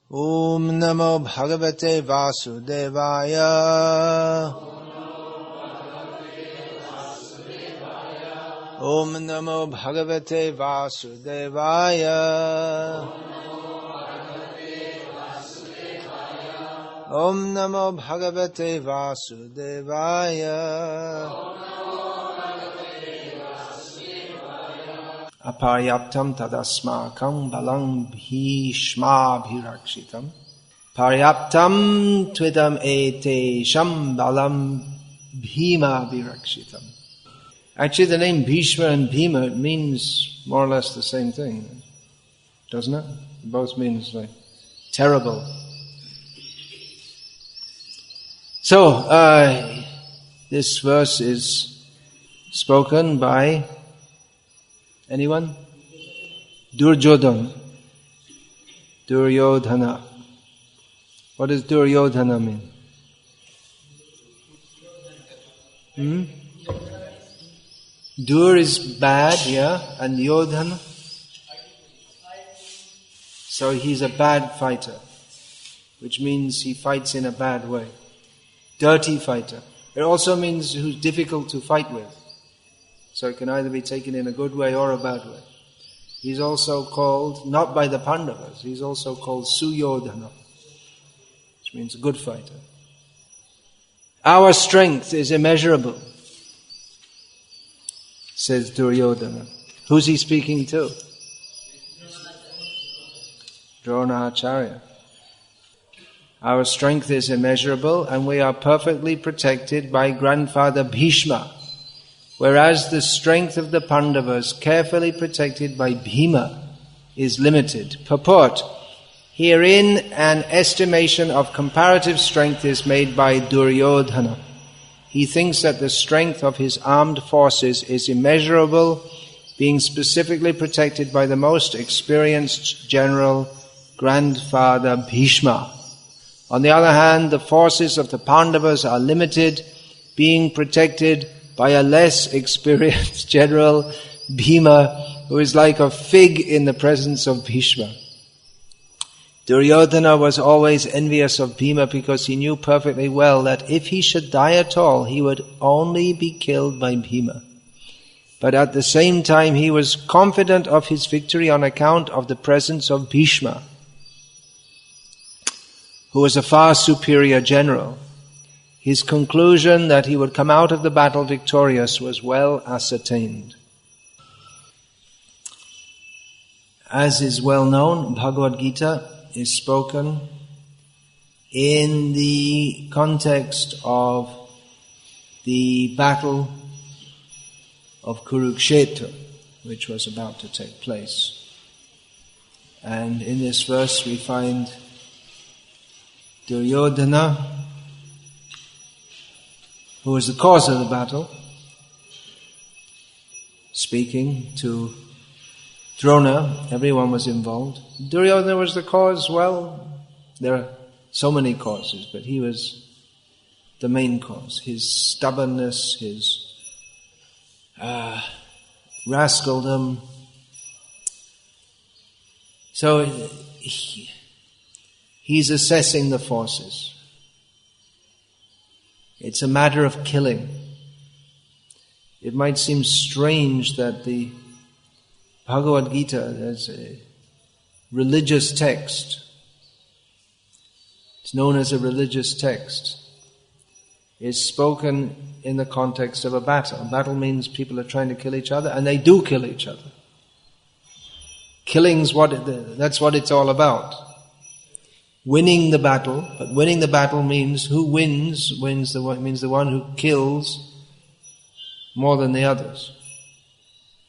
Om Namo Bhagavate Vasudevaya. Om Namo Bhagavate Vasudevaya. Om Namo Bhagavate Vasudevaya. Aparyaptam tadasmakam balang bhishma bhirakshitam. Paryaptam tvidam ete sham balam bhima bhirakshitam. Actually, the name Bhishma and Bhima means more or less the same thing, doesn't it? It both means like terrible. So, this verse is spoken by anyone? Duryodhana. Duryodhana. What does Duryodhana mean? Dur is bad, yeah, and Yodhana. So he's a bad fighter, which means he fights in a bad way. Dirty fighter. It also means who's difficult to fight with. So it can either be taken in a good way or a bad way. He's also called, not by the Pandavas, he's also called Suyodhana, which means a good fighter. Our strength is immeasurable, says Duryodhana. Who's he speaking to? Dronacharya. Our strength is immeasurable and we are perfectly protected by grandfather Bhishma, whereas the strength of the Pandavas, carefully protected by Bhima, is limited. Purport: herein an estimation of comparative strength is made by Duryodhana. He thinks that the strength of his armed forces is immeasurable, being specifically protected by the most experienced general, grandfather Bhishma. On the other hand, the forces of the Pandavas are limited, being protected by a less experienced general, Bhima, who is like a fig in the presence of Bhishma. Duryodhana was always envious of Bhima because he knew perfectly well that if he should die at all, he would only be killed by Bhima. But at the same time, he was confident of his victory on account of the presence of Bhishma, who was a far superior general. His conclusion that he would come out of the battle victorious was well ascertained. As is well known, Bhagavad-gita is spoken in the context of the battle of Kurukshetra, which was about to take place. And in this verse we find Duryodhana, who was the cause of the battle, speaking to Drona. Everyone was involved. Duryodhana was the cause. Well, there are so many causes, but he was the main cause. His stubbornness, his rascaldom. So he's assessing the forces. It's a matter of killing. It might seem strange that the Bhagavad-gita, as a religious text, it's known as a religious text, is spoken in the context of a battle. Battle means people are trying to kill each other, and they do kill each other. Killing's that's what it's all about. Winning the battle, but winning the battle means who wins means the one who kills more than the others,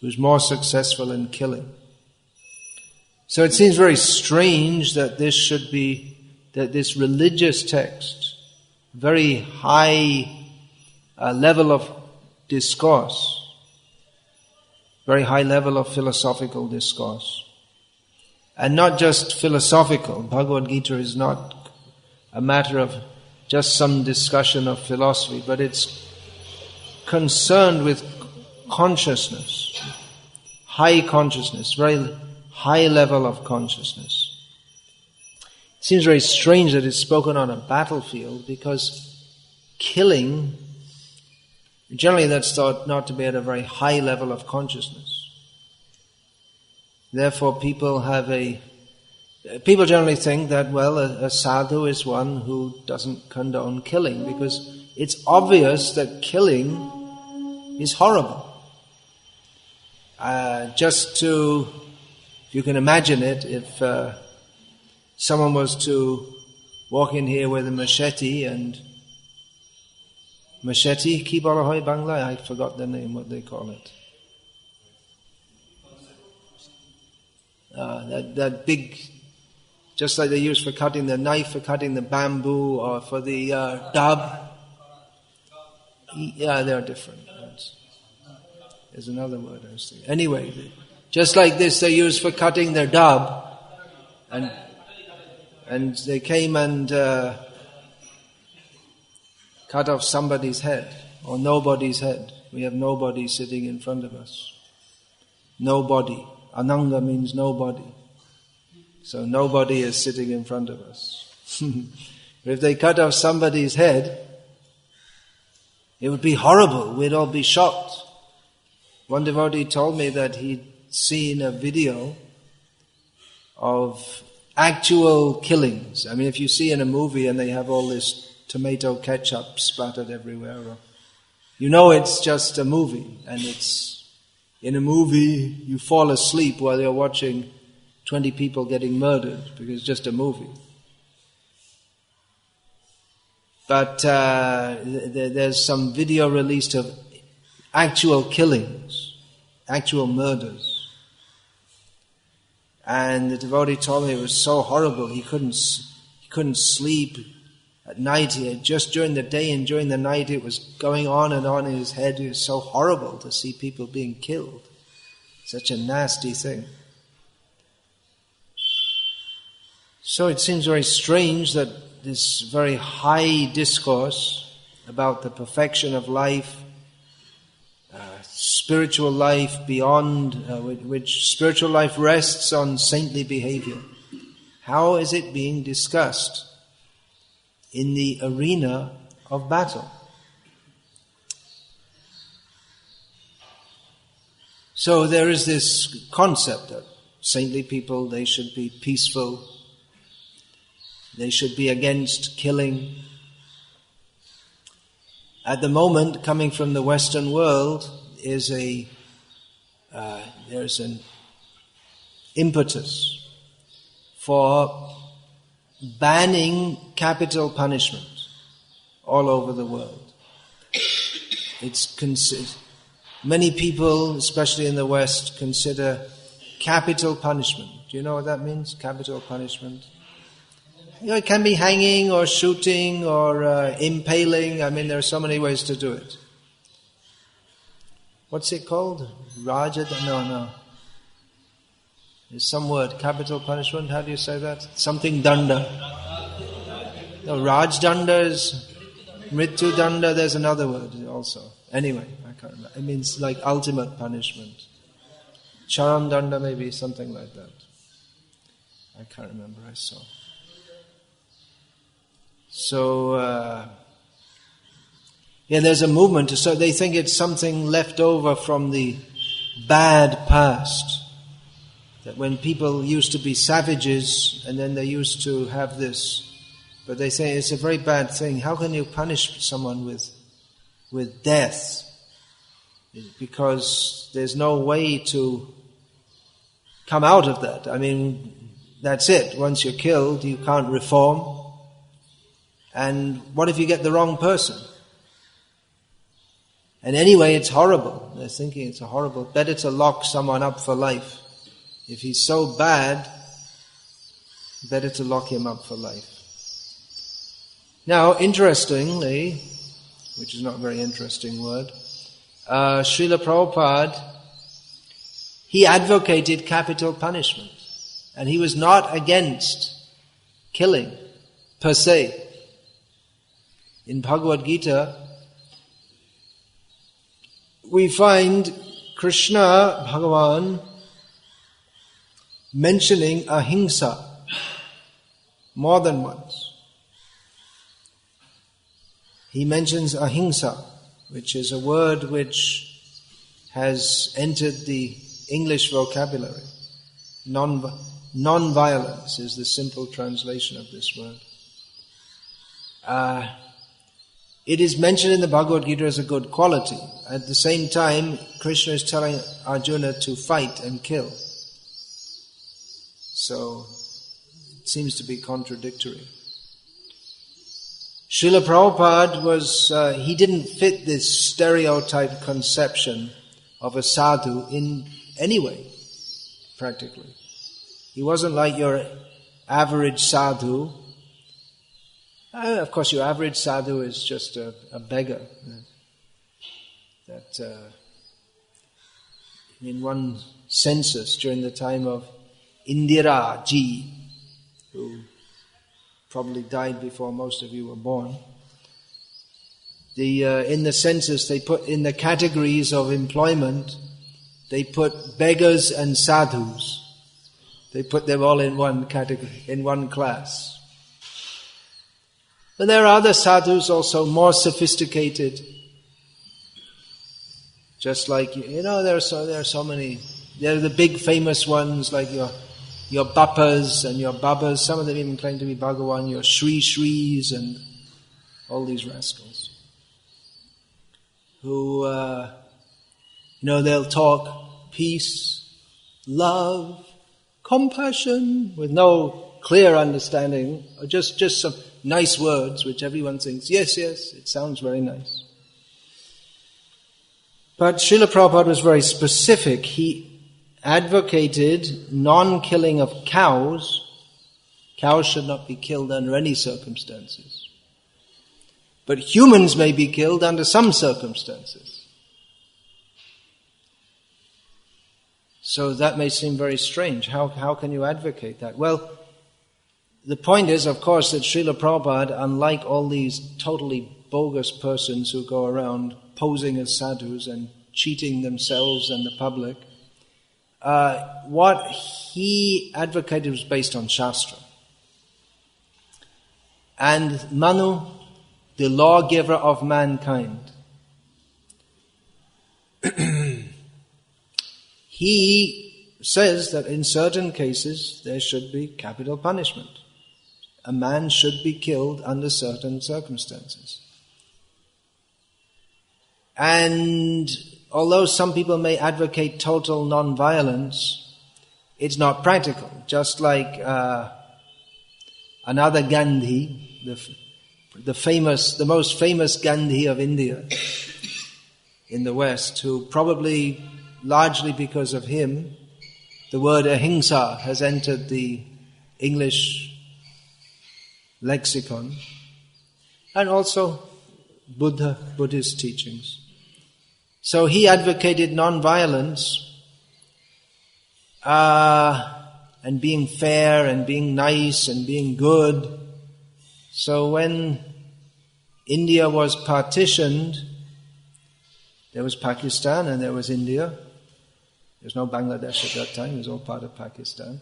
who's more successful in killing. So it seems very strange that this religious text, very high level of discourse, very high level of philosophical discourse, and not just philosophical. Bhagavad-gita is not a matter of just some discussion of philosophy, but it's concerned with consciousness, high consciousness, very high level of consciousness. seems very strange that it's spoken on a battlefield, because killing, generally that's thought not to be at a very high level of consciousness. Therefore people generally think that, well, a sadhu is one who doesn't condone killing, because it's obvious that killing is horrible. If you can imagine it, if someone was to walk in here with a machete, ki bala hoy Bangla, I forgot the name, what they call it. That big, just like they use for cutting the knife, for cutting the bamboo, or for the dab. Yeah, they are different. There's another word I was thinking. Anyway, just like this, they use for cutting their dab, and they came and cut off somebody's head, or nobody's head. We have nobody sitting in front of us. Nobody. Ananga means nobody. So nobody is sitting in front of us. If they cut off somebody's head, it would be horrible. We'd all be shocked. One devotee told me that he'd seen a video of actual killings. I mean, if you see in a movie and they have all this tomato ketchup splattered everywhere, you know it's just a movie. And it's, in a movie, you fall asleep while you're watching 20 people getting murdered, because it's just a movie. But there's some video released of actual killings, actual murders. And the devotee told me it was so horrible, he couldn't sleep at night. Just during the day and during the night it was going on and on in his head. It was so horrible to see people being killed. Such a nasty thing. So it seems very strange that this very high discourse about the perfection of life, spiritual life beyond, which spiritual life rests on saintly behavior. How is it being discussed in the arena of battle? So there is this concept that saintly people, they should be peaceful, they should be against killing. At the moment, coming from the Western world, there's an impetus for banning capital punishment all over the world. Many people, especially in the West, consider capital punishment. Do you know what that means, capital punishment? You know, it can be hanging or shooting or impaling. I mean, there are so many ways to do it. What's it called? Raja? No. There's some word, capital punishment. How do you say that? Something danda. No, Raj danda is Mrityu danda. There's another word also. Anyway, I can't remember. It means like ultimate punishment. Charan danda, maybe something like that. I can't remember. I saw. So, there's a movement. So they think it's something left over from the bad past. That when people used to be savages and then they used to have this, but they say it's a very bad thing. How can you punish someone with death? Because there's no way to come out of that. I mean, that's it. Once you're killed, you can't reform. And what if you get the wrong person? And anyway, it's horrible. They're thinking it's horrible. Better to lock someone up for life. If he's so bad, better to lock him up for life. Now, interestingly, which is not a very interesting word, Srila Prabhupada, he advocated capital punishment. And he was not against killing, per se. In Bhagavad-gita, we find Krishna, Bhagavan, mentioning ahimsa, more than once. He mentions ahimsa, which is a word which has entered the English vocabulary. Non-violence is the simple translation of this word. It is mentioned in the Bhagavad-gita as a good quality. At the same time, Krishna is telling Arjuna to fight and kill. So, it seems to be contradictory. Srila Prabhupada he didn't fit this stereotype conception of a sadhu in any way, practically. He wasn't like your average sadhu. Of course, your average sadhu is just a beggar. That in one census during the time of Indira Ji, who probably died before most of you were born. In the census, they put in the categories of employment, they put beggars and sadhus. They put them all in one category, in one class. But there are other sadhus also more sophisticated. Just like, there are so many. There are the big famous ones like your Bappas and your Babas. Some of them even claim to be Bhagavan, your Shri Shris and all these rascals. Who, they'll talk peace, love, compassion, with no clear understanding, or just some nice words which everyone thinks, yes, it sounds very nice. But Srila Prabhupada was very specific. He advocated non-killing of cows. Cows should not be killed under any circumstances. But humans may be killed under some circumstances. So that may seem very strange. How can you advocate that? Well, the point is, of course, that Srila Prabhupada, unlike all these totally bogus persons who go around posing as sadhus and cheating themselves and the public, what he advocated was based on Shastra. And Manu, the lawgiver of mankind, he says that in certain cases there should be capital punishment. A man should be killed under certain circumstances. And although some people may advocate total non-violence, it's not practical. Just like another Gandhi, the most famous Gandhi of India in the West, who probably largely because of him, the word ahimsa has entered the English lexicon, and also Buddhist teachings. So he advocated non-violence and being fair and being nice and being good. So when India was partitioned, there was Pakistan and there was India. There was no Bangladesh at that time, it was all part of Pakistan.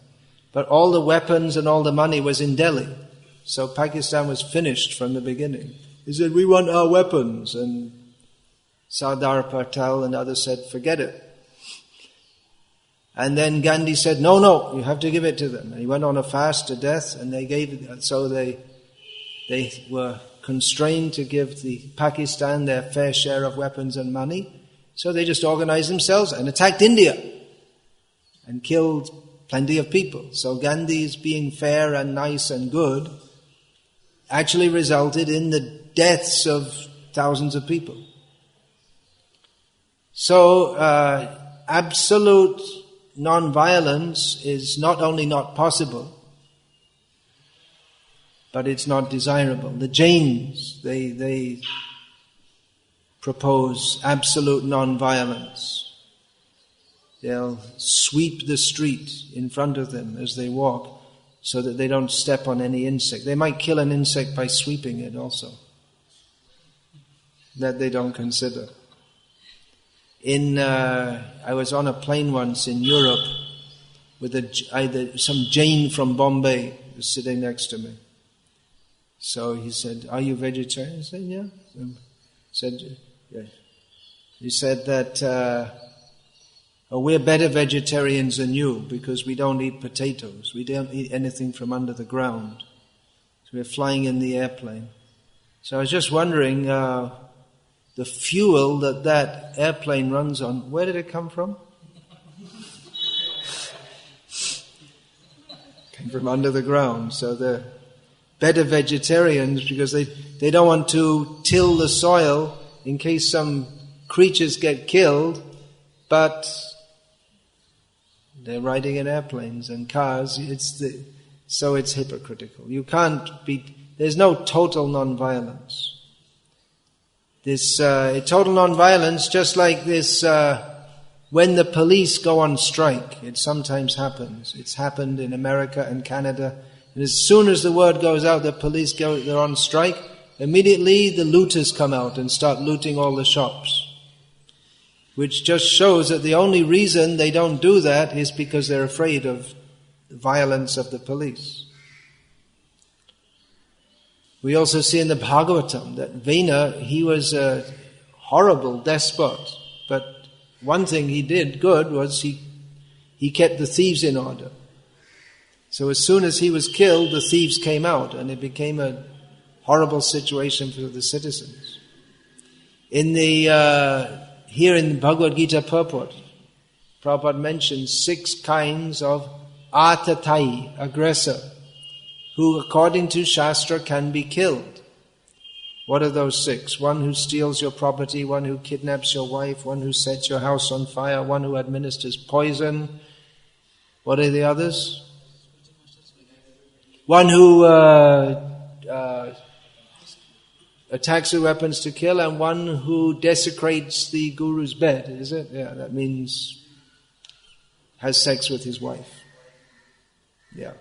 But all the weapons and all the money was in Delhi. So Pakistan was finished from the beginning. He said, we want our weapons. And Sardar Patel and others said, forget it. And then Gandhi said, no, you have to give it to them. And he went on a fast to death, and they gave it. So they were constrained to give the Pakistan their fair share of weapons and money. So they just organized themselves and attacked India and killed plenty of people. So Gandhi's being fair and nice and good actually resulted in the deaths of thousands of people. So absolute non-violence is not only not possible, but it's not desirable. The Jains, they propose absolute non-violence. They'll sweep the street in front of them as they walk so that they don't step on any insect. They might kill an insect by sweeping it also. That they don't consider. I was on a plane once in Europe with some Jain from Bombay was sitting next to me. So he said, "Are you vegetarian?" I said, "Yeah." He said that we're better vegetarians than you because we don't eat potatoes. We don't eat anything from under the ground. So we're flying in the airplane. So I was just wondering, the fuel that airplane runs on, where did it come from? Came from under the ground. So they're better vegetarians because they don't want to till the soil in case some creatures get killed, but they're riding in airplanes and cars. So it's hypocritical. You can't be. There's no total non-violence. This total non-violence, just like this, when the police go on strike, it sometimes happens. It's happened in America and Canada. And as soon as the word goes out that police they're on strike, immediately the looters come out and start looting all the shops. Which just shows that the only reason they don't do that is because they're afraid of the violence of the police. We also see in the Bhagavatam that Vena, he was a horrible despot, but one thing he did good was he kept the thieves in order. So as soon as he was killed, the thieves came out, and it became a horrible situation for the citizens. Here in Bhagavad-gita purport, Prabhupada mentions 6 kinds of atatai, aggressor, who according to Shastra can be killed. What are those 6? One who steals your property, one who kidnaps your wife, one who sets your house on fire, one who administers poison. What are the others? One who attacks with weapons to kill, and one who desecrates the guru's bed, is it? Yeah, that means has sex with his wife. Yeah.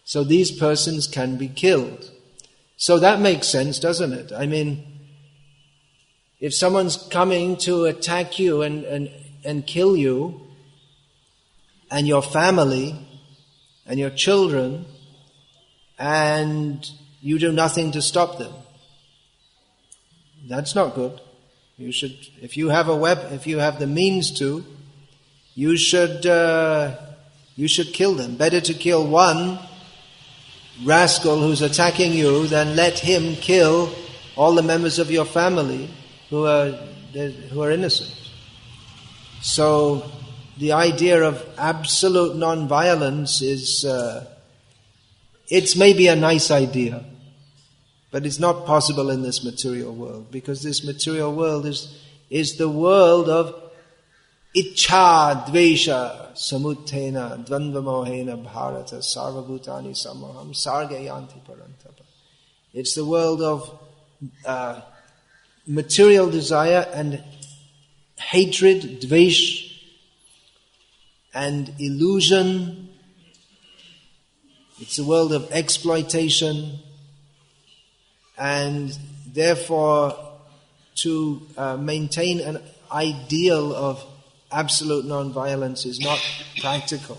So these persons can be killed. So that makes sense, doesn't it? I mean, if someone's coming to attack you and kill you, and your family, and your children, and you do nothing to stop them, that's not good. You should, if you have if you have the means to, you should kill them. Better to kill one rascal who's attacking you than let him kill all the members of your family who are innocent. So the idea of absolute non-violence is, it's maybe a nice idea, but it's not possible in this material world, because this material world is the world of Ichcha dvesha samuttena dvandvamohena bharata sarvabhutani samaham sargayanti parantapa. It's the world of material desire and hatred, dvesh, and illusion. It's a world of exploitation, and therefore to maintain an ideal of absolute non-violence is not practical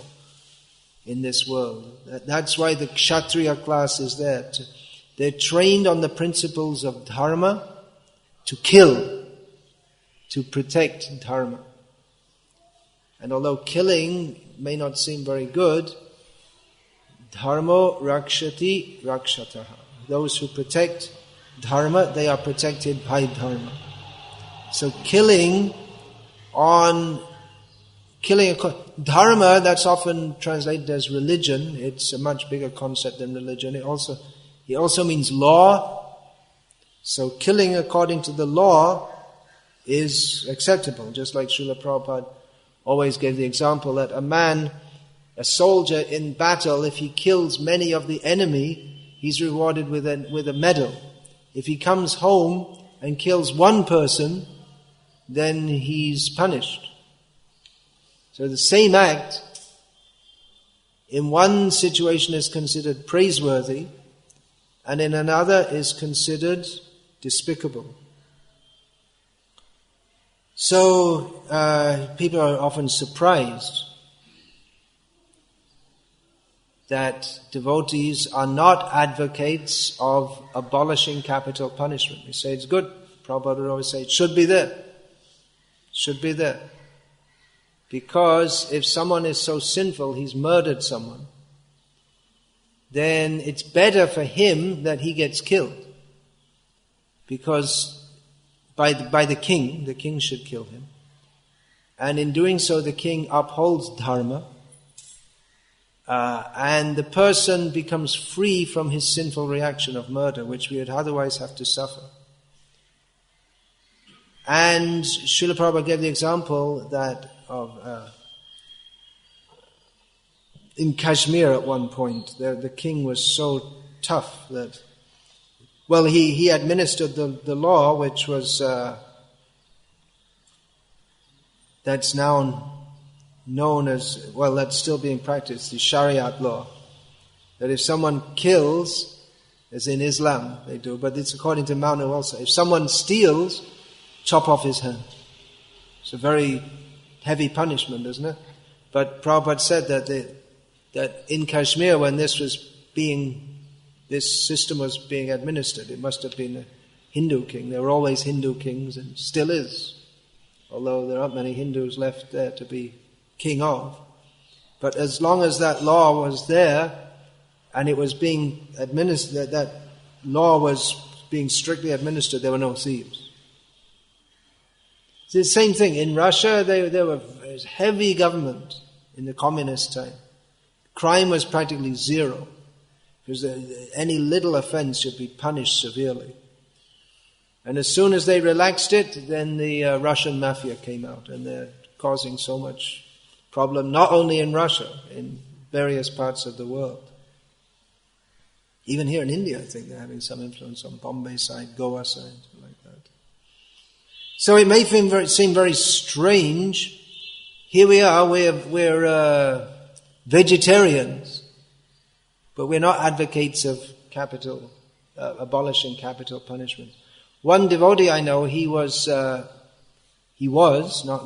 in this world. That's why the Kshatriya class is there. They're trained on the principles of dharma to kill, to protect dharma. And although killing may not seem very good, dharma rakshati rakshataha. Those who protect dharma, they are protected by dharma. So dharma, that's often translated as religion. It's a much bigger concept than religion. It also means law. So killing according to the law is acceptable. Just like Srila Prabhupada always gave the example that a soldier in battle, if he kills many of the enemy, he's rewarded with a medal. If he comes home and kills one person, then he's punished. So the same act in one situation is considered praiseworthy, and in another is considered despicable. So people are often surprised that devotees are not advocates of abolishing capital punishment. We say it's good. Prabhupada would always say it should be there. Should be there. Because if someone is so sinful, he's murdered someone, then it's better for him that he gets killed. Because by the king should kill him. And in doing so, the king upholds dharma, and the person becomes free from his sinful reaction of murder, which we would otherwise have to suffer. And Srila Prabhupada gave the example that in Kashmir at one point, the king was so tough that, well, he administered the law, which was that's now known as, well, that's still being practiced, the Shariat law. That if someone kills, as in Islam they do, but it's according to Manu also, if someone steals, chop off his hand. It's a very heavy punishment, isn't it? But Prabhupada said that in Kashmir, when this system was being administered, it must have been a Hindu king. There were always Hindu kings, and still is. Although there aren't many Hindus left there to be king of. But as long as that law was there, and it was being administered, that law was being strictly administered, there were no thieves. It's the same thing. In Russia, there was heavy government in the communist time. Crime was practically zero, because any little offense should be punished severely. And as soon as they relaxed it, then the Russian mafia came out, and they're causing so much problem, not only in Russia, in various parts of the world. Even here in India, I think they're having some influence on Bombay side, Goa side, like that. So it may seem very strange. Here we are, we're vegetarians, but we're not advocates of abolishing capital punishment. One devotee I know, he was, not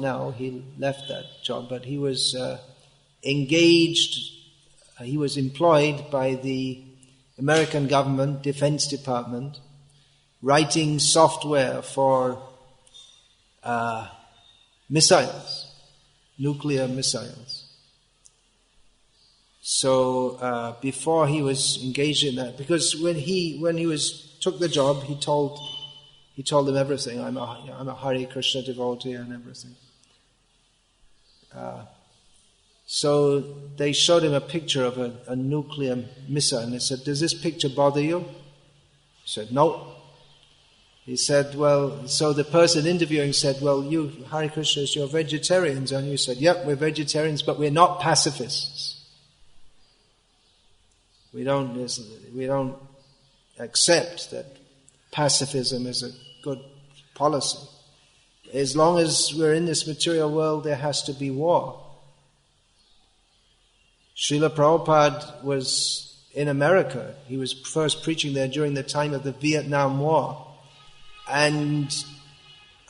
now, he left that job, but he was engaged, he was employed by the American government, Defense Department, writing software for missiles, nuclear missiles. So before he was engaged in that, because when he took the job, he told them everything. I'm a Hare Krishna devotee and everything. So they showed him a picture of a nuclear missile, and they said, "Does this picture bother you?" He said, "No." He said, well, so the person interviewing said, "Well, you Hare Krishnas, you're vegetarians," and you said, "Yep, we're vegetarians, but we're not pacifists. We don't accept that pacifism is a good policy. As long as we're in this material world, there has to be war." Srila Prabhupada was in America. He was first preaching there during the time of the Vietnam War. And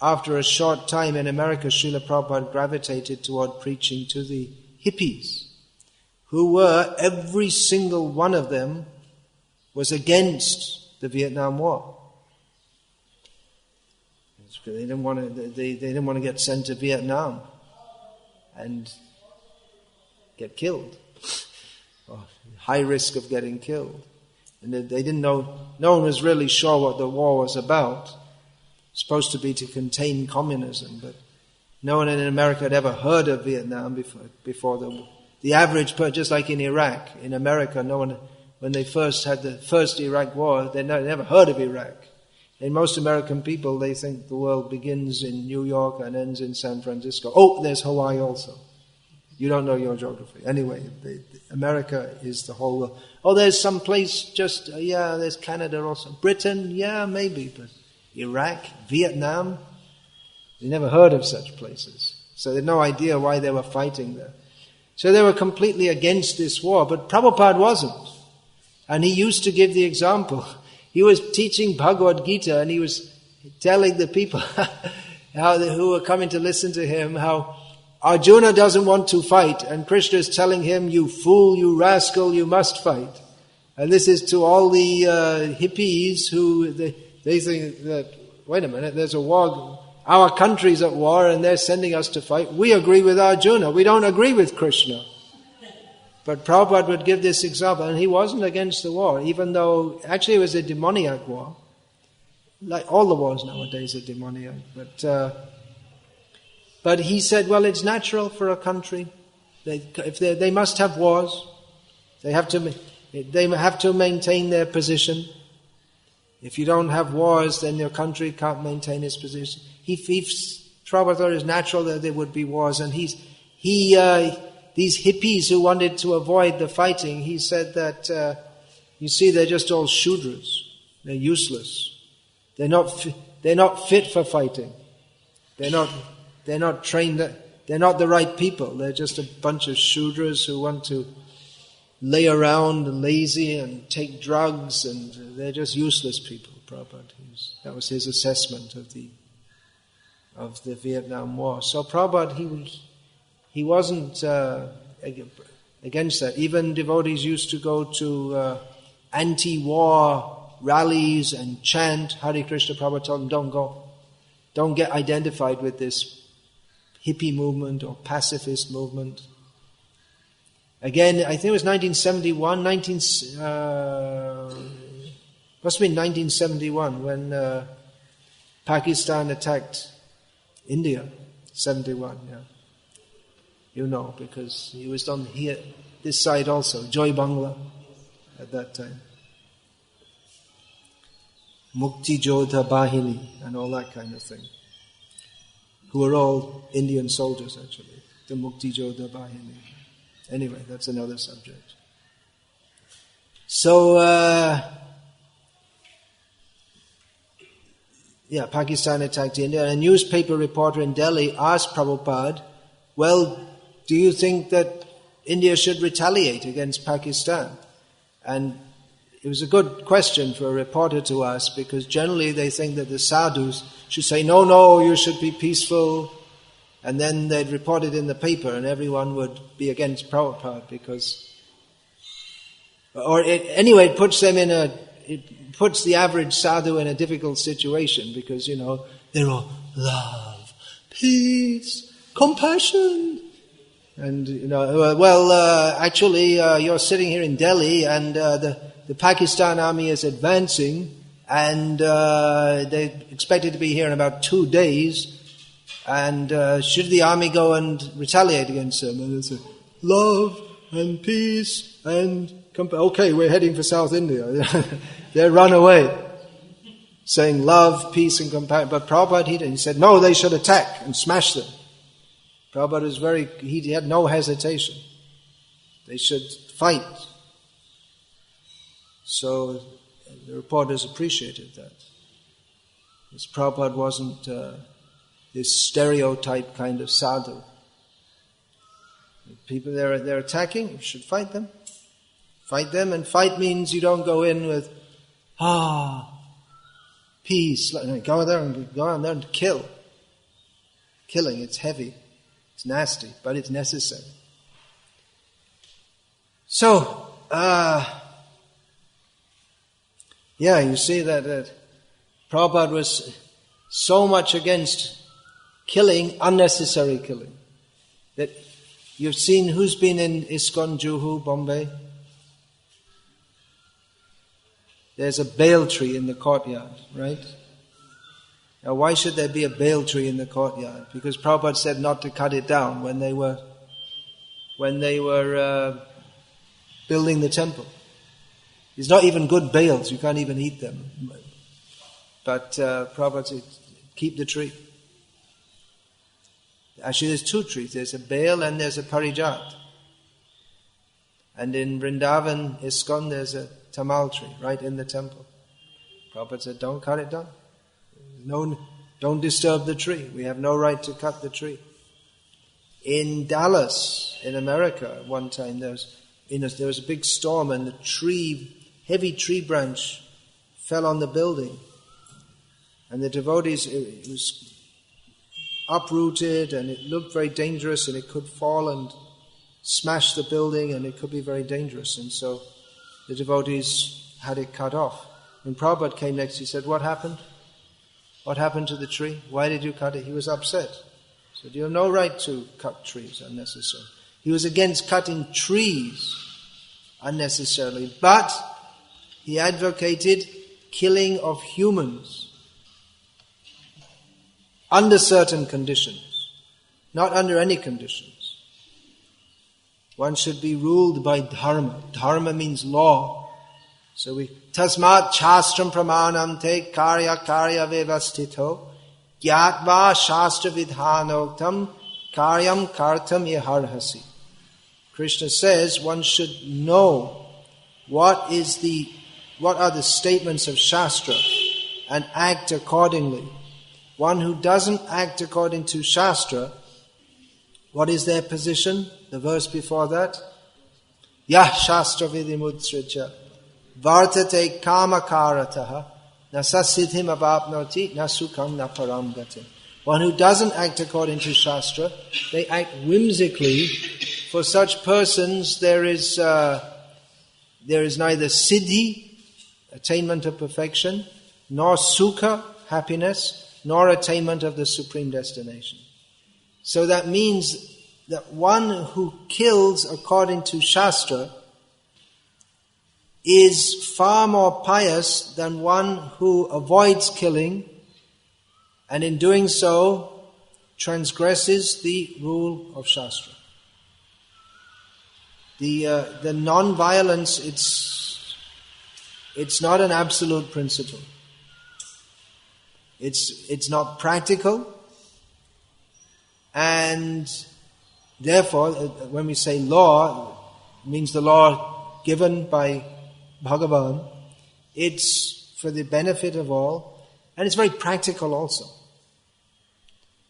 after a short time in America, Srila Prabhupada gravitated toward preaching to the hippies, who were, every single one of them, was against the Vietnam War. They didn't want to get sent to Vietnam and get killed, or high risk of getting killed. And they didn't know. No one was really sure what the war was about. It's supposed to be to contain communism, but no one in America had ever heard of Vietnam before the average person, just like in Iraq. In America, no one, when they first had the first Iraq war, they never heard of Iraq. And most American people, they think the world begins in New York and ends in San Francisco. Oh, there's Hawaii also. You don't know your geography. Anyway, America is the whole world. Oh, there's some place just, there's Canada also. Britain, yeah, maybe, but Iraq, Vietnam, they never heard of such places. So they had no idea why they were fighting there. So they were completely against this war, but Prabhupada wasn't. And he used to give the example. He was teaching Bhagavad-gita, and he was telling the people who were coming to listen to him how Arjuna doesn't want to fight, and Krishna is telling him, you fool, you rascal, you must fight. And this is to all the hippies who, they think that, wait a minute, there's a war, our country's at war and they're sending us to fight. We agree with Arjuna, we don't agree with Krishna. But Prabhupada would give this example, and he wasn't against the war, even though actually it was a demoniac war. Like all the wars nowadays are demoniac. But he said, well, it's natural for a country. They must have wars. They have to maintain their position. If you don't have wars, then your country can't maintain its position. Prabhupada thought it was natural that there would be wars, and these hippies who wanted to avoid the fighting, he said that, you see, they're just all Shudras. They're useless. They're not fit for fighting. They're not trained. They're not the right people. They're just a bunch of Shudras who want to lay around and lazy and take drugs, and they're just useless people. Prabhupada, that was his assessment of the Vietnam War. So Prabhupada, he wasn't against that. Even devotees used to go to anti-war rallies and chant Hare Krishna. Prabhupada told them, don't go. Don't get identified with this hippie movement or pacifist movement. Again, I think it was 1971, must have been 1971 when Pakistan attacked India. 71, yeah. You know, because he was on here, this side also, Joy Bangla at that time. Mukti Jodha Bahini and all that kind of thing. Who were all Indian soldiers actually. The Mukti Jodha Bahini. Anyway, that's another subject. So, Pakistan attacked India, and a newspaper reporter in Delhi asked Prabhupada, well, do you think that India should retaliate against Pakistan? And it was a good question for a reporter to ask, because generally they think that the sadhus should say, no, you should be peaceful. And then they'd report it in the paper and everyone would be against Prabhupada it puts the average sadhu in a difficult situation because, they're all love, peace, compassion. And, you're sitting here in Delhi and the Pakistan army is advancing and they're expected to be here in about 2 days. And should the army go and retaliate against them? And they say, love and peace and okay, we're heading for South India. They run away, saying love, peace and compassion. But Prabhupada, he said, no, they should attack and smash them. Prabhupada was he had no hesitation. They should fight. So the reporters appreciated that. Because Prabhupada wasn't this stereotype kind of sadhu. People they're attacking, you should fight them. Fight them, and fight means you don't go in with peace. Go there and kill. Killing, it's heavy, it's nasty, but it's necessary. So, you see that Prabhupada was so much against killing, unnecessary killing, that you've seen who's been in ISKCON Juhu, Bombay. There's a bael tree in the courtyard, right? Now why should there be a bael tree in the courtyard? Because Prabhupada said not to cut it down when they were building the temple. It's not even good baels, you can't even eat them. But Prabhupada said, keep the tree. Actually, there's 2 trees. There's a bael and there's a parijat. And in Vrindavan, ISKCON, there's a tamal tree right in the temple. Prabhupada said, don't cut it down. No, don't disturb the tree. We have no right to cut the tree. In Dallas, in America, one time there was a big storm and the heavy tree branch fell on the building. And the devotees, it was uprooted and it looked very dangerous and it could fall and smash the building and it could be very dangerous. And so the devotees had it cut off. When Prabhupada came next, he said, "What happened? What happened to the tree? Why did you cut it?" He was upset. He said, "You have no right to cut trees unnecessarily." He was against cutting trees unnecessarily, but he advocated killing of humans under certain conditions, not under any conditions. One should be ruled by dharma. Dharma means law. So we tasmat shastram pramanam te karya vyavastito gyatva shastra vidhanoktam karyam kartam iharhasi. Krishna says one should know what are the statements of Shastra and act accordingly. One who doesn't act according to Shastra, what is their position? The verse before that, Yah Shastra vidimutsrija vartate kamakarataha nasasiddhim avapnoti nasukam naparam gatim. One who doesn't act according to Shastra, they act whimsically. For such persons there is neither siddhi, attainment of perfection, nor sukha, happiness, nor attainment of the supreme destination. So that means that one who kills according to Shastra is far more pious than one who avoids killing and in doing so transgresses the rule of Shastra. The non-violence, it's not an absolute principle. It's not practical, and therefore, when we say law, it means the law given by Bhagavan. It's for the benefit of all, and it's very practical also.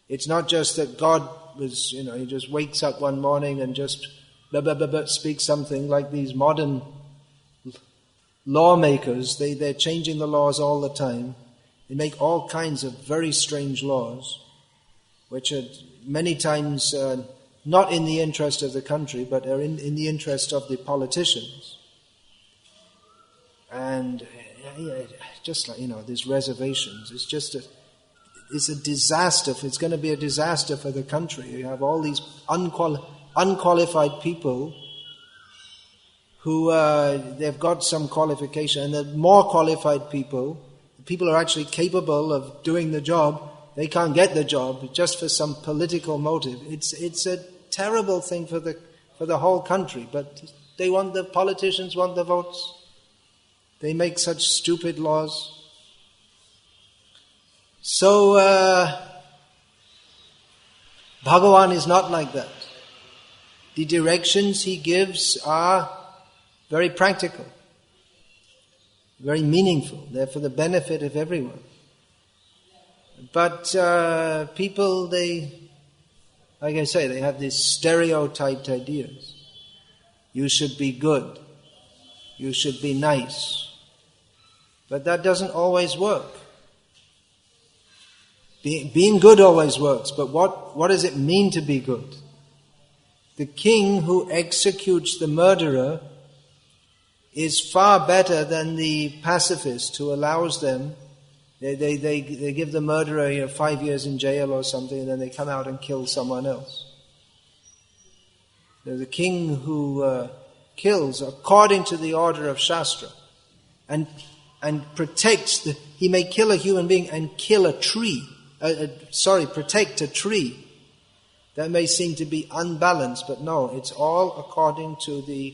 It's not just that God was, he just wakes up one morning and just blah, blah, blah, blah, speak something like these modern lawmakers. They're changing the laws all the time. They make all kinds of very strange laws, which are many times not in the interest of the country, but are in the interest of the politicians. And just like, there's reservations. It's a disaster. It's going to be a disaster for the country. You have all these unqualified people who they've got some qualification, and the more qualified people who are actually capable of doing the job, they can't get the job just for some political motive. It's a terrible thing for the whole country, but the politicians want the votes. They make such stupid laws. So Bhagavan is not like that. The directions he gives are very practical, very meaningful. They're for the benefit of everyone. But people, like I say, they have these stereotyped ideas. You should be good. You should be nice. But that doesn't always work. Being good always works, but what does it mean to be good? The king who executes the murderer is far better than the pacifist who allows them. They give the murderer 5 years in jail or something, and then they come out and kill someone else. The king who kills according to the order of Shastra and protects he may kill a human being and kill a tree. Protect a tree. That may seem to be unbalanced, but no, it's all according to the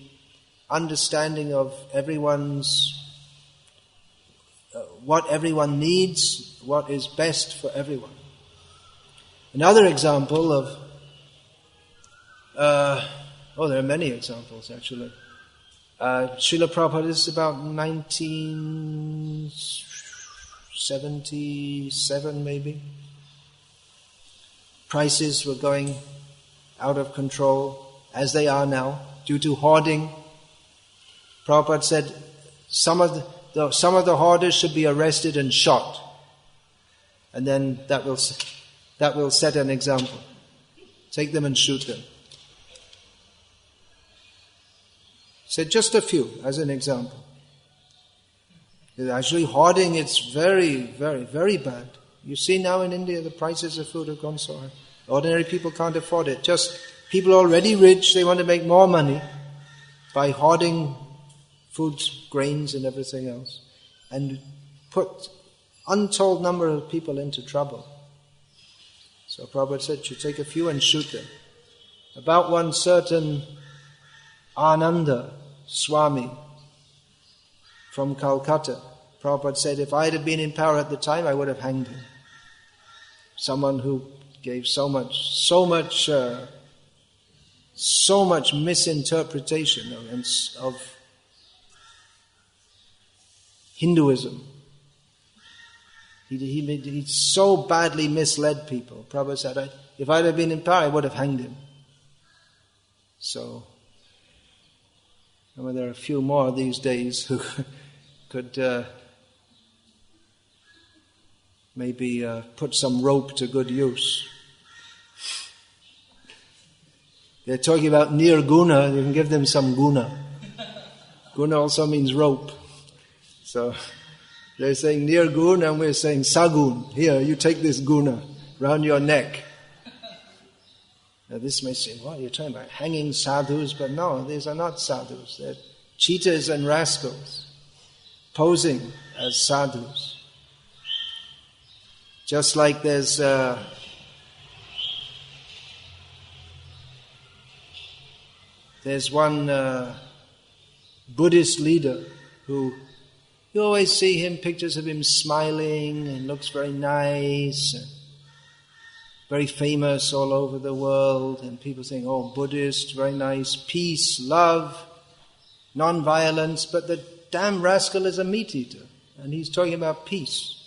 understanding of everyone's what everyone needs, what is best for everyone. Another example of there are many examples actually. Srila Prabhupada, this is about 1977 maybe. Prices were going out of control, as they are now, due to hoarding. Prabhupada said some of the hoarders should be arrested and shot, and then that that will set an example. Take them and shoot them. Said just a few as an example. Actually, hoarding, it's very, very, very bad. You see now in India the prices of food have gone so high. Ordinary people can't afford it. Just people already rich, they want to make more money by hoarding food, grains and everything else, and put untold number of people into trouble. So Prabhupada said, you take a few and shoot them. About one certain Ananda Swami from Kolkata, Prabhupada said, if I had been in power at the time, I would have hanged him. Someone who gave so much misinterpretation of Hinduism. He so badly misled people. Prabhupada said, if I had been in power, I would have hanged him. So, there are a few more these days who could maybe put some rope to good use. They're talking about nirguna, you can give them some guna. Guna also means rope. So they're saying nirguna and we're saying sagun. Here, you take this guna round your neck. Now this may seem, what are you talking about? Hanging sadhus? But no, these are not sadhus. They're cheaters and rascals posing as sadhus. Just like there's one Buddhist leader who you always see him, pictures of him smiling and looks very nice, and very famous all over the world, and people saying, oh, Buddhist, very nice, peace, love, non-violence, but the damn rascal is a meat eater, and he's talking about peace.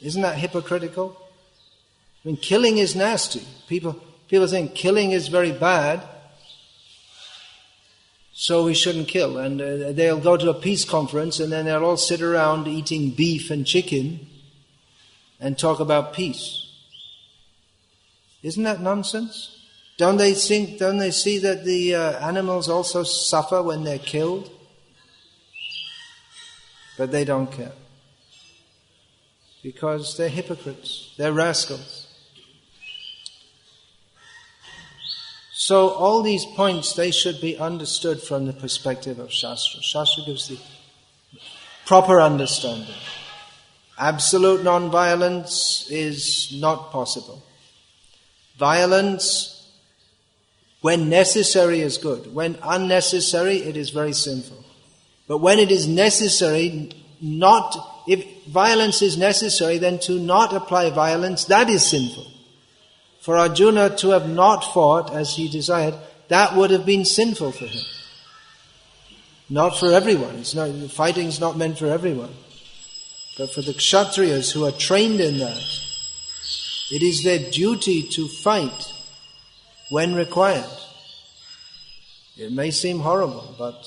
Isn't that hypocritical? I mean, killing is nasty. People think killing is very bad, so we shouldn't kill. And they'll go to a peace conference and then they'll all sit around eating beef and chicken and talk about peace. Isn't that nonsense? Don't they see that the animals also suffer when they're killed? But they don't care. Because they're hypocrites. They're rascals. So all these points, they should be understood from the perspective of Shastra. Shastra gives the proper understanding. Absolute non-violence is not possible. Violence, when necessary, is good. When unnecessary, it is very sinful. But when it is necessary, if violence is necessary, then to not apply violence, that is sinful. For Arjuna to have not fought as he desired, that would have been sinful for him. Not for everyone. Fighting is not meant for everyone. But for the Kshatriyas who are trained in that, it is their duty to fight when required. It may seem horrible, but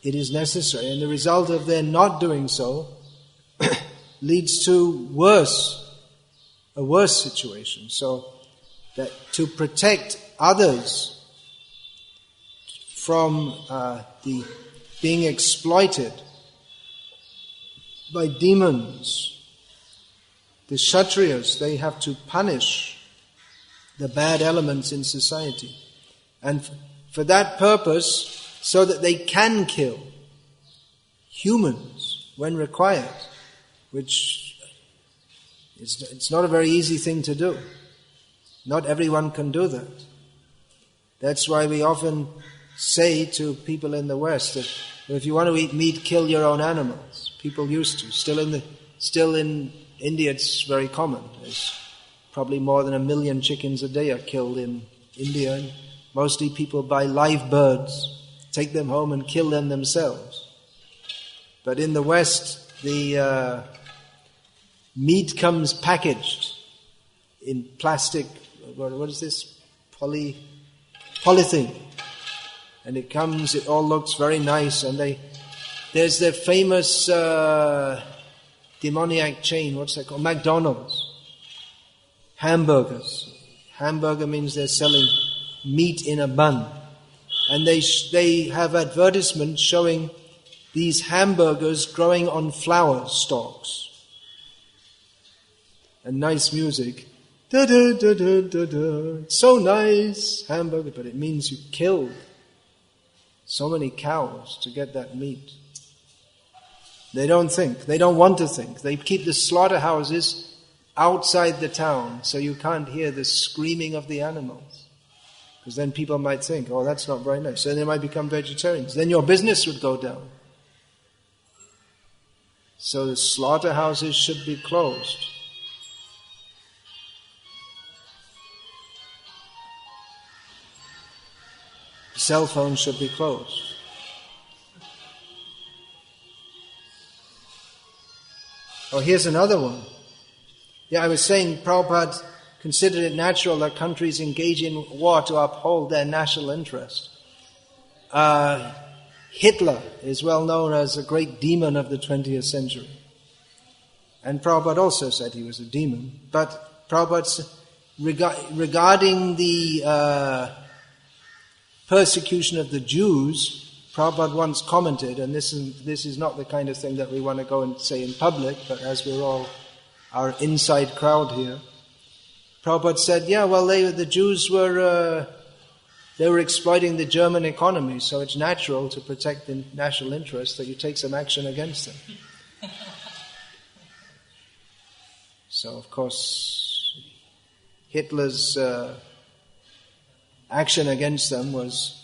it is necessary. And the result of their not doing so leads to a worse situation. So that to protect others from the being exploited by demons, the Kshatriyas, they have to punish the bad elements in society. And for that purpose, so that they can kill humans when required, which it's not a very easy thing to do. Not everyone can do that. That's why we often say to people in the West that if you want to eat meat, kill your own animals. People used to. Still in India, it's very common. There's probably more than 1 million chickens a day are killed in India. And mostly people buy live birds, take them home and kill them themselves. But in the West, the meat comes packaged in plastic, what is this? Polythene. And it all looks very nice, and there's the famous demoniac chain, what's that called? McDonald's. hamburgers. Hamburger means they're selling meat in a bun. And they have advertisements showing these hamburgers growing on flower stalks. And nice music. Da, da, da, da, da, da. It's so nice, hamburger, but it means you killed so many cows to get that meat. They don't think. They don't want to think. They keep the slaughterhouses outside the town so you can't hear the screaming of the animals. Because then people might think, oh, that's not very nice. So they might become vegetarians. Then your business would go down. So the slaughterhouses should be closed. Cell phones should be closed. Oh, here's another one. Yeah, I was saying Prabhupada considered it natural that countries engage in war to uphold their national interest. Hitler is well known as a great demon of the 20th century. And Prabhupada also said he was a demon. But Prabhupada, regarding the persecution of the Jews, Prabhupada once commented, and this is not the kind of thing that we want to go and say in public, but as we're all our inside crowd here, Prabhupada said, yeah, well, the Jews were exploiting the German economy, so it's natural to protect the national interest that you take some action against them. So, of course, Hitler's action against them was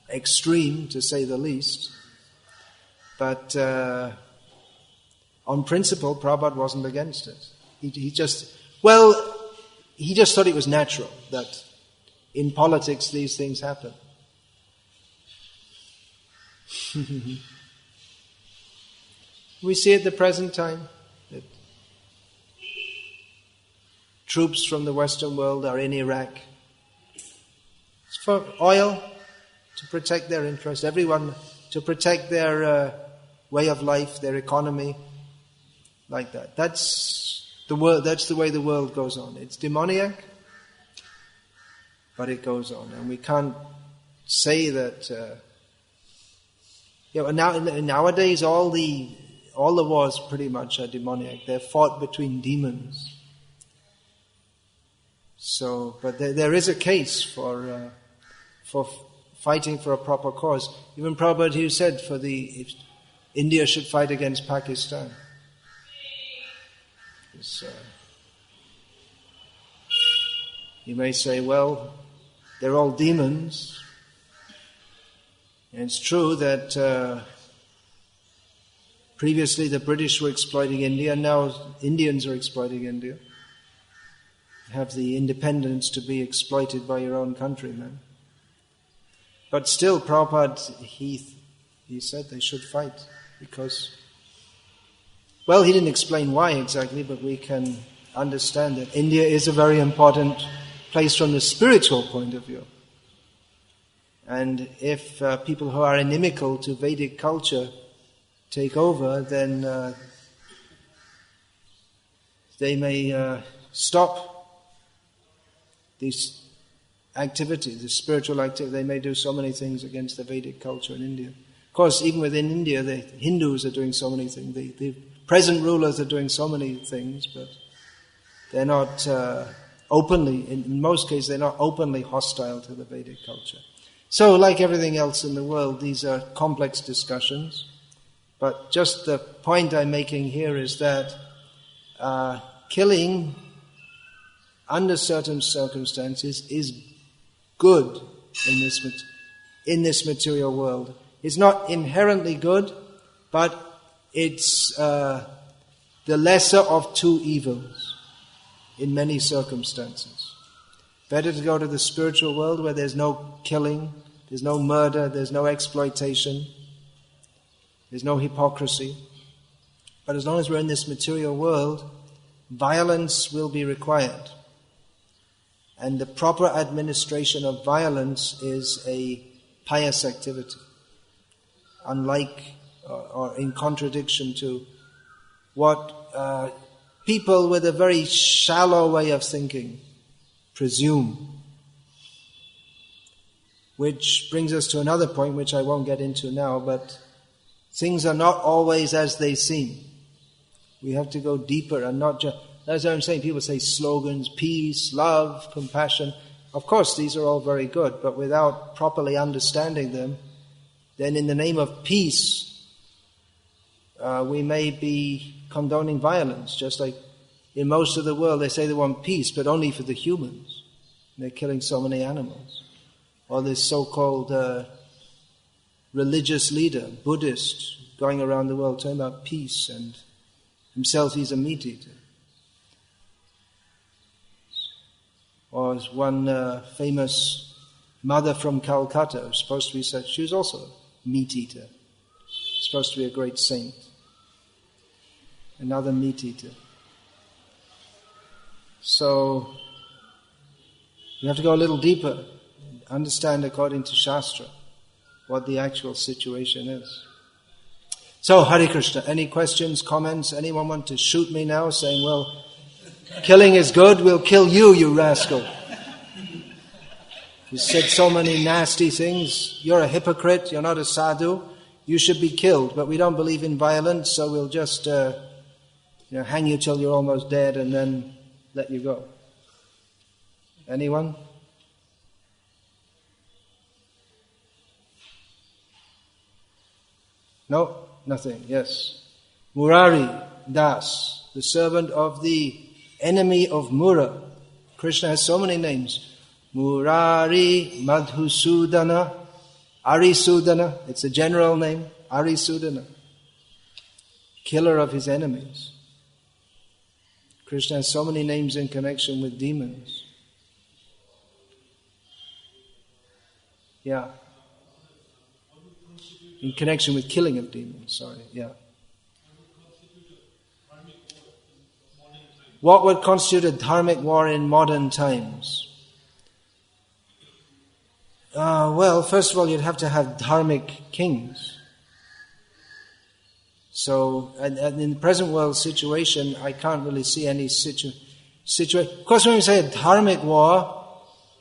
extreme, to say the least. But on principle, Prabhupada wasn't against it. He just thought it was natural that in politics these things happen. We see at the present time that troops from the Western world are in Iraq. It's for oil, to protect their interests, everyone, to protect their way of life, their economy, like that. That's the way the world goes on. It's demoniac, but it goes on. And we can't say that... nowadays all the wars pretty much are demoniac. They're fought between demons. So, but there is a case for fighting for a proper cause. Even Prabhupada, who said if India should fight against Pakistan. You may say, well, they're all demons. And it's true that previously the British were exploiting India, now Indians are exploiting India. Have the independence to be exploited by your own countrymen. But still, Prabhupada, he said they should fight because, well, he didn't explain why exactly, but we can understand that India is a very important place from the spiritual point of view. And if people who are inimical to Vedic culture take over, then they may stop these activities, the spiritual activity. They may do so many things against the Vedic culture in India. Of course, even within India, the Hindus are doing so many things. The present rulers are doing so many things, but they're not openly, in most cases, they're not openly hostile to the Vedic culture. So, like everything else in the world, these are complex discussions. But just the point I'm making here is that killing under certain circumstances is good in this material world. It's not inherently good, but it's the lesser of two evils in many circumstances. Better to go to the spiritual world where there's no killing, there's no murder, there's no exploitation, there's no hypocrisy. But as long as we're in this material world, violence will be required. And the proper administration of violence is a pious activity, unlike or in contradiction to what people with a very shallow way of thinking presume. Which brings us to another point, which I won't get into now, but things are not always as they seem. We have to go deeper and not just... As I'm saying, people say slogans, peace, love, compassion. Of course, these are all very good, but without properly understanding them, then in the name of peace, we may be condoning violence. Just like in most of the world, they say they want peace, but only for the humans. They're killing so many animals. Or this so-called religious leader, Buddhist, going around the world talking about peace, and himself he's a meat eater. Or as one famous mother from Kolkata, was supposed to be such, she was also a meat eater, supposed to be a great saint. Another meat eater. So you have to go a little deeper, understand according to Shastra what the actual situation is. So, Hare Krishna, any questions, comments? Anyone want to shoot me now saying, well, killing is good, we'll kill you, you rascal. You said so many nasty things, you're a hypocrite, you're not a sadhu, you should be killed, but we don't believe in violence, so we'll just hang you till you're almost dead and then let you go. Anyone? No? Nothing. Yes. Murari Das, the servant of the enemy of Mura. Krishna has so many names. Murari, Madhusudana, Arisudana. It's a general name. Arisudana. Killer of his enemies. Krishna has so many names in connection with demons. Yeah. In connection with killing of demons, What would constitute a dharmic war in modern times? Well, first of all, you'd have to have dharmic kings. So, and in the present world situation, I can't really see any situation. Of course, when we say a dharmic war,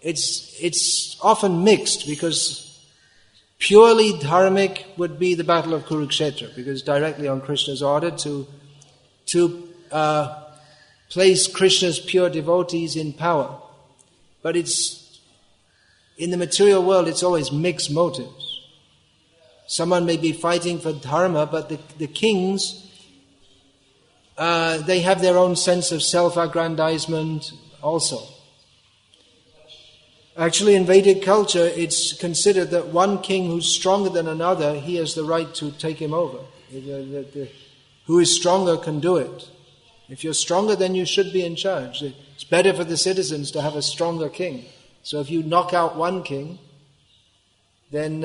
it's often mixed, because purely dharmic would be the battle of Kurukshetra, because directly on Krishna's order to place Krishna's pure devotees in power. But it's in the material world, it's always mixed motives. Someone may be fighting for dharma, but the kings, they have their own sense of self-aggrandizement also. Actually, in Vedic culture, it's considered that one king who's stronger than another, he has the right to take him over. Who is stronger can do it. If you're stronger, then you should be in charge. It's better for the citizens to have a stronger king. So if you knock out one king, then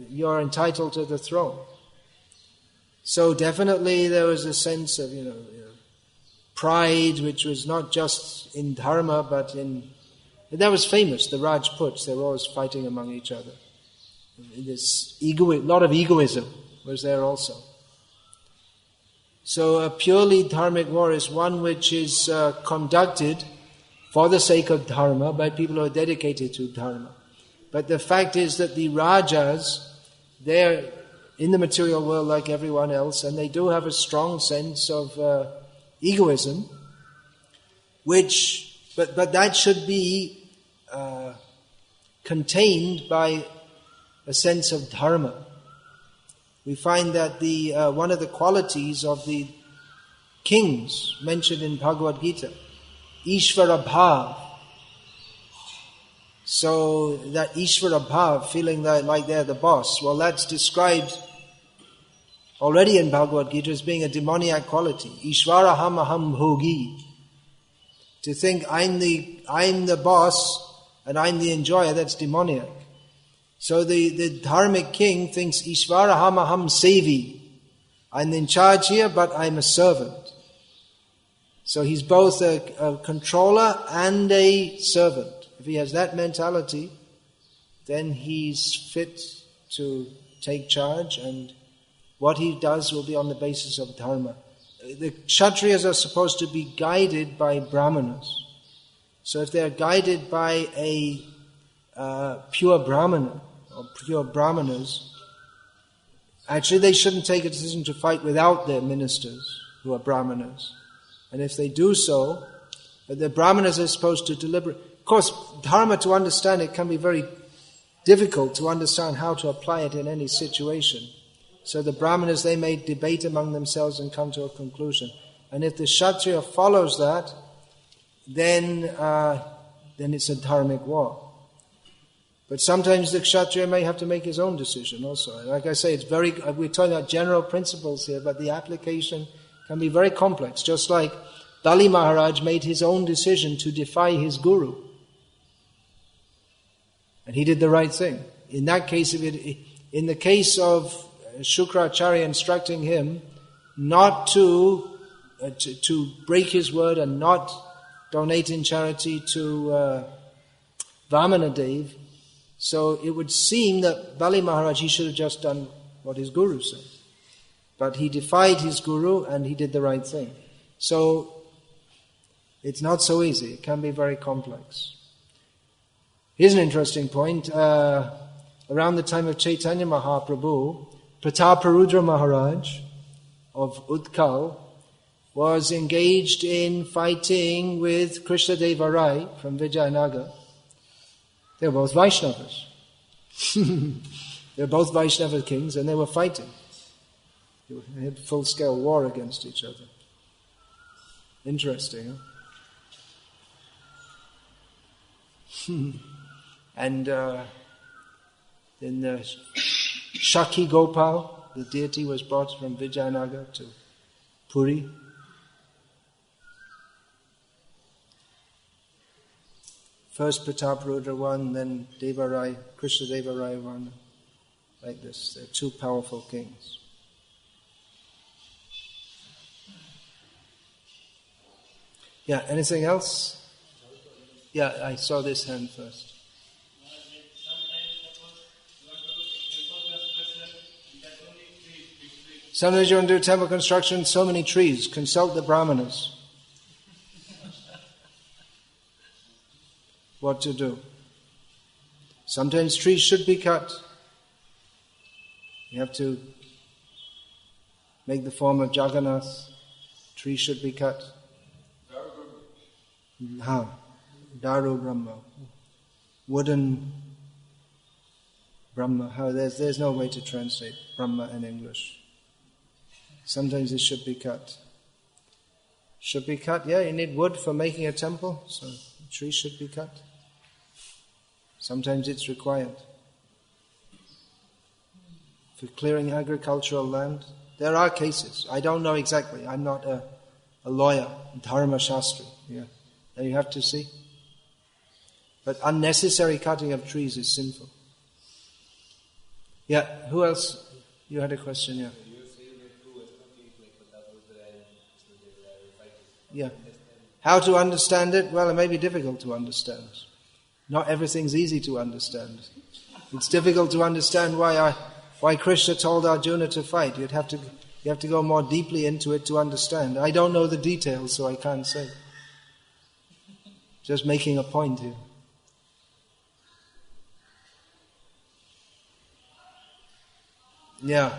you're entitled to the throne. So definitely there was a sense of, pride, which was not just in dharma, but in... That was famous, the Rajputs, they were always fighting among each other. This lot of egoism was there also. So a purely dharmic war is one which is conducted for the sake of dharma by people who are dedicated to dharma. But the fact is that the Rajas, they're in the material world like everyone else, and they do have a strong sense of egoism, but that should be contained by a sense of dharma. We find that one of the qualities of the kings mentioned in Bhagavad-gita, Ishvara Bhav. So that Ishvara Bhav, feeling like they're the boss, well, that's described already in Bhagavad-gita as being a demoniac quality. Ishvara ham aham bhogi. To think I'm the boss and I'm the enjoyer, that's demoniac. So the dharmic king thinks Ishvara ham aham sevi. I'm in charge here, but I'm a servant. So he's both a controller and a servant. If he has that mentality, then he's fit to take charge, and what he does will be on the basis of dharma. the Kshatriyas are supposed to be guided by Brahmanas. So if they are guided by a pure Brahmana or pure Brahmanas, actually they shouldn't take a decision to fight without their ministers who are Brahmanas. And if they do so, the Brahmanas are supposed to deliberate. Of course, dharma, to understand it, can be very difficult to understand how to apply it in any situation. So the Brahmanas, they may debate among themselves and come to a conclusion. And if the Kshatriya follows that, then it's a dharmic war. But sometimes the Kshatriya may have to make his own decision also. Like I say, we're talking about general principles here, but the application can be very complex. Just like Bali Maharaj made his own decision to defy his guru. And he did the right thing. In that case, in the case of Shukracharya instructing him not to break his word and not donate in charity to Vamanadev, so it would seem that Bali Maharaj, he should have just done what his guru said. But he defied his guru and he did the right thing. So it's not so easy. It can be very complex. Here's an interesting point. Around the time of Chaitanya Mahaprabhu, Prataparudra Maharaj of Utkal was engaged in fighting with Krishna Deva Rai from Vijayanagar. They were both Vaishnavas. They were both Vaishnava kings and they were fighting. They had full-scale war against each other. Interesting, huh? And then the Shakhi Gopal, the deity, was brought from Vijayanagar to Puri. First Prataparudra won, then Deva Rai, Krishna Deva Rai won. Like this, they're two powerful kings. Yeah, anything else? Yeah, I saw this hand first. Sometimes you want to do temple construction, so many trees. Consult the Brahmanas. What to do. Sometimes trees should be cut. You have to make the form of Jagannath. Trees should be cut. Daru Brahma. Wooden Brahma. There's no way to translate Brahma in English. Sometimes it should be cut. Should be cut, yeah, you need wood for making a temple, so a tree should be cut. Sometimes it's required. For clearing agricultural land, there are cases. I don't know exactly. I'm not a lawyer, Dharma Shastri. Yeah. There you have to see. But unnecessary cutting of trees is sinful. Yeah, who else? You had a question, yeah. Yeah. How to understand it? Well, it may be difficult to understand. Not everything's easy to understand. It's difficult to understand why Krishna told Arjuna to fight. You have to go more deeply into it to understand. I don't know the details, so I can't say. Just making a point here. Yeah.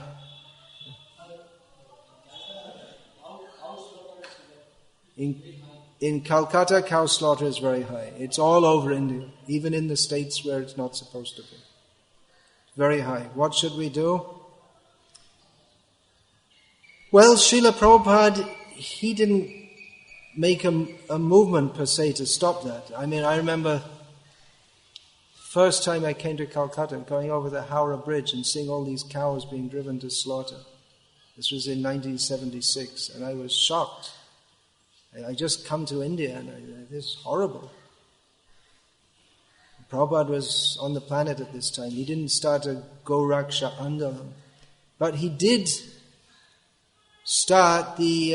In Kolkata, cow slaughter is very high. It's all over India, even in the states where it's not supposed to be. Very high. What should we do? Well, Srila Prabhupada, he didn't make a movement per se to stop that. I mean, I remember first time I came to Calcutta, going over the Howrah Bridge and seeing all these cows being driven to slaughter. This was in 1976, and I was shocked. I just come to India and this is horrible. Prabhupada was on the planet at this time. He didn't start a Goraksha Andalam. But he did start the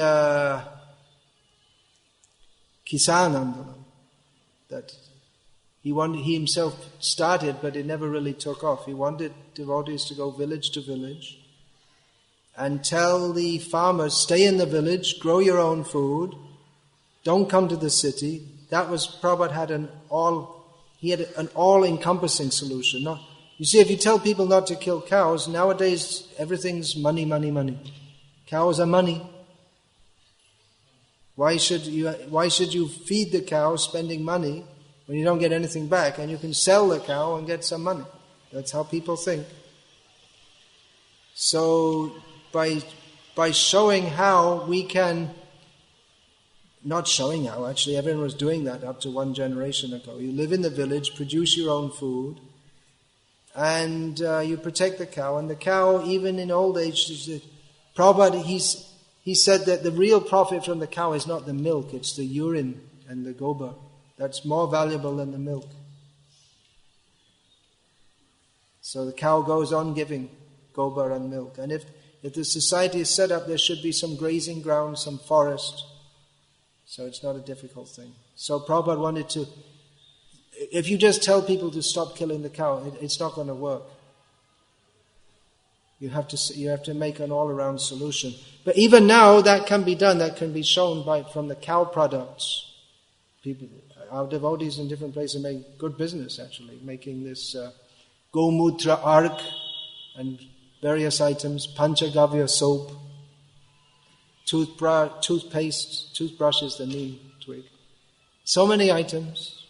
Kisan Andalam. That he himself started, but it never really took off. He wanted devotees to go village to village and tell the farmers, stay in the village, grow your own food, don't come to the city. That was, Prabhupada had an all-encompassing solution. You see, if you tell people not to kill cows, nowadays everything's money, money, money. Cows are money. Why should you feed the cow spending money when you don't get anything back, and you can sell the cow and get some money? That's how people think. So by showing how we can, not showing how, actually everyone was doing that up to one generation ago. You live in the village, produce your own food, and you protect the cow. And the cow, even in old age, Prabhupada, he said that the real profit from the cow is not the milk, it's the urine and the gobar. That's more valuable than the milk. So the cow goes on giving gobar and milk. And if the society is set up, there should be some grazing ground, some forest. So it's not a difficult thing. So Prabhupada wanted to, if you just tell people to stop killing the cow, it's not going to work. You have to make an all-around solution. But even now, that can be done. That can be shown from the cow products. Our devotees in different places make good business, actually, making this Gomutra ark and various items, Panchagavya soap, toothpaste, toothbrush is the neem twig. So many items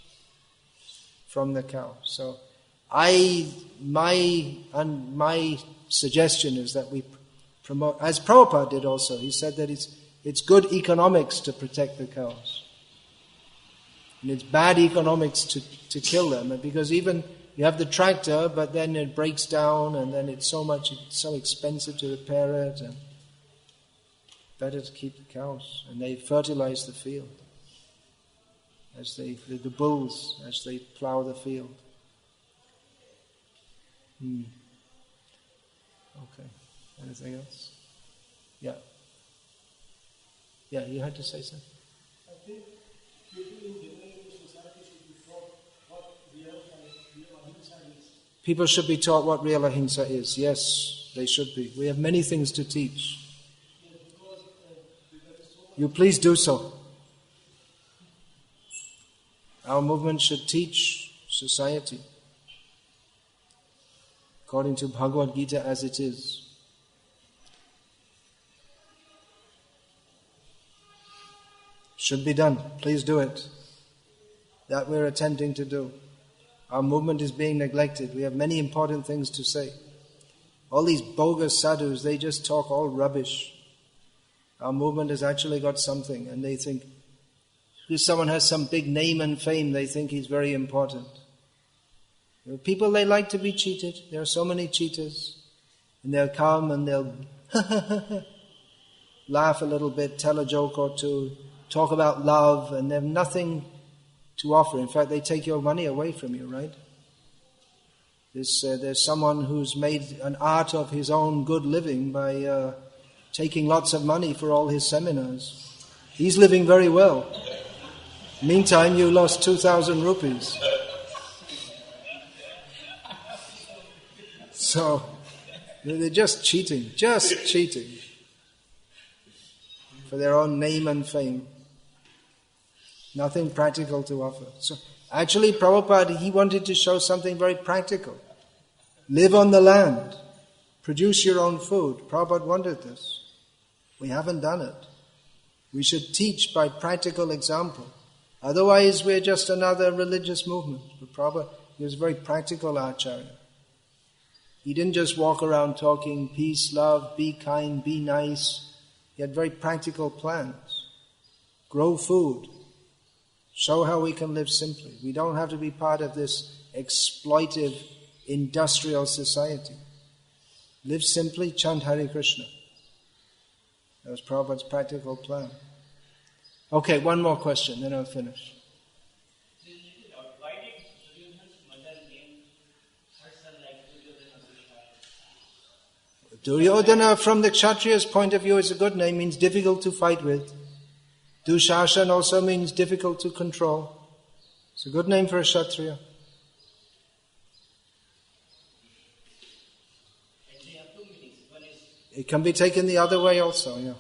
from the cow. So my suggestion is that we promote, as Prabhupada did also, he said that it's good economics to protect the cows. And it's bad economics to kill them, because even you have the tractor, but then it breaks down, and then it's so expensive to repair it, and better to keep the cows. And they fertilize the field as the bulls, as they plow the field. Okay. Anything else? Yeah. Yeah, you had to say something. I think people in developing society should be taught what real ahimsa is. People should be taught what real ahimsa is. Yes, they should be. We have many things to teach. You please do so. Our movement should teach society according to Bhagavad-gita as it is. Should be done. Please do it. That we're attempting to do. Our movement is being neglected. We have many important things to say. All these bogus sadhus, they just talk all rubbish. Our movement has actually got something, and they think, if someone has some big name and fame, they think he's very important. People, they like to be cheated. There are so many cheaters. And they'll come and they'll laugh a little bit, tell a joke or two, talk about love, and they have nothing to offer. In fact, they take your money away from you, right? There's someone who's made an art of his own good living by taking lots of money for all his seminars. He's living very well. Meantime, you lost 2,000 rupees. So, they're just cheating for their own name and fame. Nothing practical to offer. So, actually, Prabhupada, he wanted to show something very practical. Live on the land. Produce your own food. Prabhupada wanted this. We haven't done it. We should teach by practical example. Otherwise, we're just another religious movement. But Prabhupada, he was a very practical Acharya. He didn't just walk around talking peace, love, be kind, be nice. He had very practical plans. Grow food. Show how we can live simply. We don't have to be part of this exploitive industrial society. Live simply, chant Hare Krishna. That was Prabhupada's practical plan. Okay, one more question, then I'll finish. Duryodhana, from the Kshatriya's point of view, is a good name, means difficult to fight with. Dushashan also means difficult to control. It's a good name for a Kshatriya. Actually, I have two meanings. One is It can be taken the other way also, yeah.